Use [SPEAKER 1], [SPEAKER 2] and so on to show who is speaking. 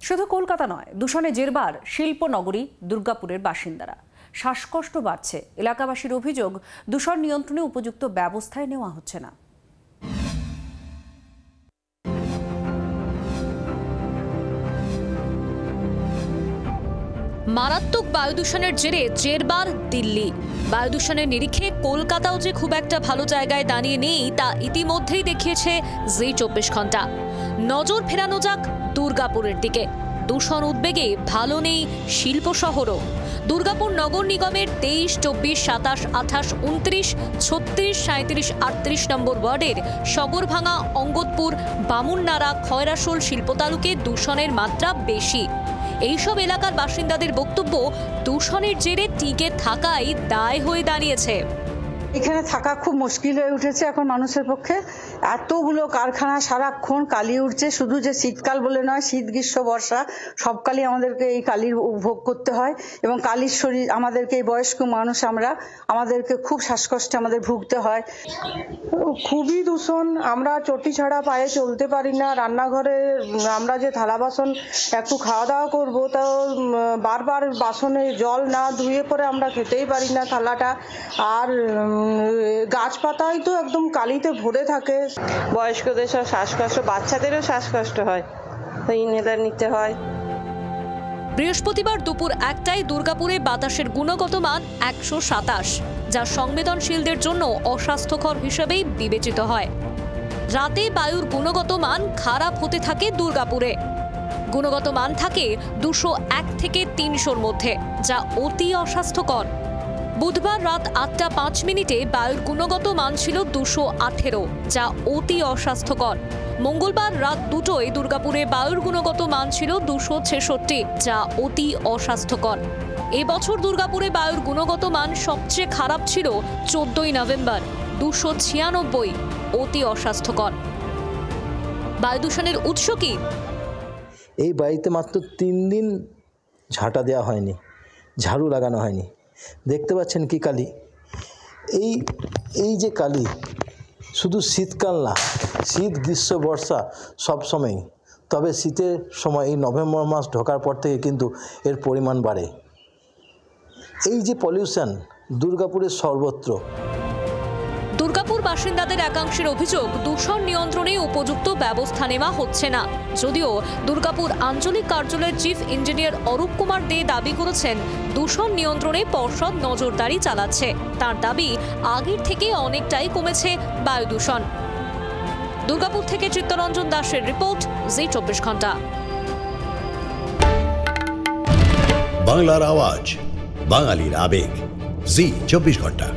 [SPEAKER 1] শুধু কলকাতা নয়, দূষণে জেরবার শিল্পনগরী দুর্গাপুরের বাসিন্দারা। শ্বাসকষ্ট বাড়ছে। এলাকাবাসীর অভিযোগ, দূষণ নিয়ন্ত্রণে উপযুক্ত ব্যবস্থায় নেওয়া হচ্ছে না।
[SPEAKER 2] মারাত্মক বায়ু দূষণের জেরে জেরবার দিল্লি। বায়ু দূষণের নিরিখে কলকাতাও যে খুব একটা ভালো জায়গায় দাঁড়িয়ে নেই তা ইতিমধ্যেই দেখিয়েছে জি24 ঘন্টা। নজর ফেরানো যাক দুর্গাপুরের দিকে। দূষণ উদ্বেগে ভালো নেই শিল্প শহরও। দুর্গাপুর নগর নিগমের 23, 24, 27, 28, 29, 36, 37, 38 নম্বর ওয়ার্ডের সগরভাঙা, অঙ্গদপুর, বামুননাড়া, খয়রাশোল শিল্প তালুকে দূষণের মাত্রা বেশি। এইসব এলাকার বাসিন্দাদের বক্তব্য, দূষণের জেরে টিকে থাকাই দায় হয়ে দাঁড়িয়েছে।
[SPEAKER 3] এখানে থাকা খুব মুশকিল হয়ে উঠেছে এখন মানুষের পক্ষে। এতগুলো কারখানা, সারাক্ষণ কালি উঠছে। শুধু যে শীতকাল বলে নয়, শীত, গ্রীষ্ম, বর্ষা সবকালই আমাদেরকে এই কালির উপভোগ করতে হয় এবং কালির শরীর আমাদেরকে, এই বয়স্ক মানুষ আমাদেরকে খুব শ্বাসকষ্টে আমাদের ভুগতে হয়।
[SPEAKER 4] খুবই দূষণ। আমরা চটি ছাড়া পায়ে চলতে পারি না। রান্নাঘরে আমরা যে থালা বাসন একটু খাওয়া দাওয়া করবো, তাও বারবার বাসনে জল না ধুয়ে পরে আমরা খেতেই পারি না থালাটা। আর গাছপাতাই তো একদম কালিতে ভরে থাকে। বয়স্কদের সব শ্বাসকষ্ট, বাচ্চাদেরও শ্বাসকষ্ট হয়, তাই ইনহেলার নিতে হয়।
[SPEAKER 2] বৃহস্পতিবার দুপুর 1টায় দুর্গাপুরে বাতাসের গুণগত মান 127, যা সংবেদনশীলদের জন্য অস্বাস্থ্যকর হিসেবেই বিবেচিত হয়। রাতে বায়ুর গুণগত মান খারাপ হতে থাকে দুর্গাপুরে। গুণগত মান থাকে 201 থেকে 300-র মধ্যে, যা অতি অস্বাস্থ্যকর। বুধবার রাত 8টা 5 মিনিটে বায়ুর গুণগত মান ছিল 218, যা অতি অস্বাস্থ্যকর। মঙ্গলবার রাত 2টোয় দুর্গাপুরে বায়ুর গুণগত মান ছিল 266, যা অতি অস্বাস্থ্যকর। এবছর দুর্গাপুরে বায়ুর গুণগত মান সবচেয়ে খারাপ ছিল 14ই নভেম্বর, 296, অতি অস্বাস্থ্যকর। বায়ু দূষণের উৎস কি?
[SPEAKER 5] এই বাড়িতে মাত্র 3 দিন ঝাঁটা দেওয়া হয়নি, ঝাড়ু লাগানো হয়নি। দেখতে পাচ্ছেন কি কালি। এই যে কালি, শুধু শীতকাল না, শীত, গ্রীষ্ম, বর্ষা সব সময়ই। তবে শীতের সময় এই নভেম্বর মাস ঢোকার পর থেকে কিন্তু এর পরিমাণ বাড়ে। এই যে পলিউশন দুর্গাপুরের সর্বত্র।
[SPEAKER 2] দুর্গাপুর বাসিন্দাদের একাংশের অভিযোগ, দূষণ নিয়ন্ত্রণে উপযুক্ত ব্যবস্থা নেওয়া হচ্ছে না। যদিও দুর্গাপুর আঞ্চলিক কার্যালয়ের চিফ ইঞ্জিনিয়ার অরূপ কুমার দে দাবি করেছেন, দূষণ নিয়ন্ত্রণে পর্ষদ নজরদারি চালাচ্ছে। তার দাবি, আগের থেকে অনেকটাই কমেছে বায়ু দূষণ। দুর্গাপুর থেকে চিত্তরঞ্জন দাসের রিপোর্ট, জি24 ঘন্টা।
[SPEAKER 6] বাংলার আওয়াজ, বাঙালির আবেগ, জি24 ঘন্টা।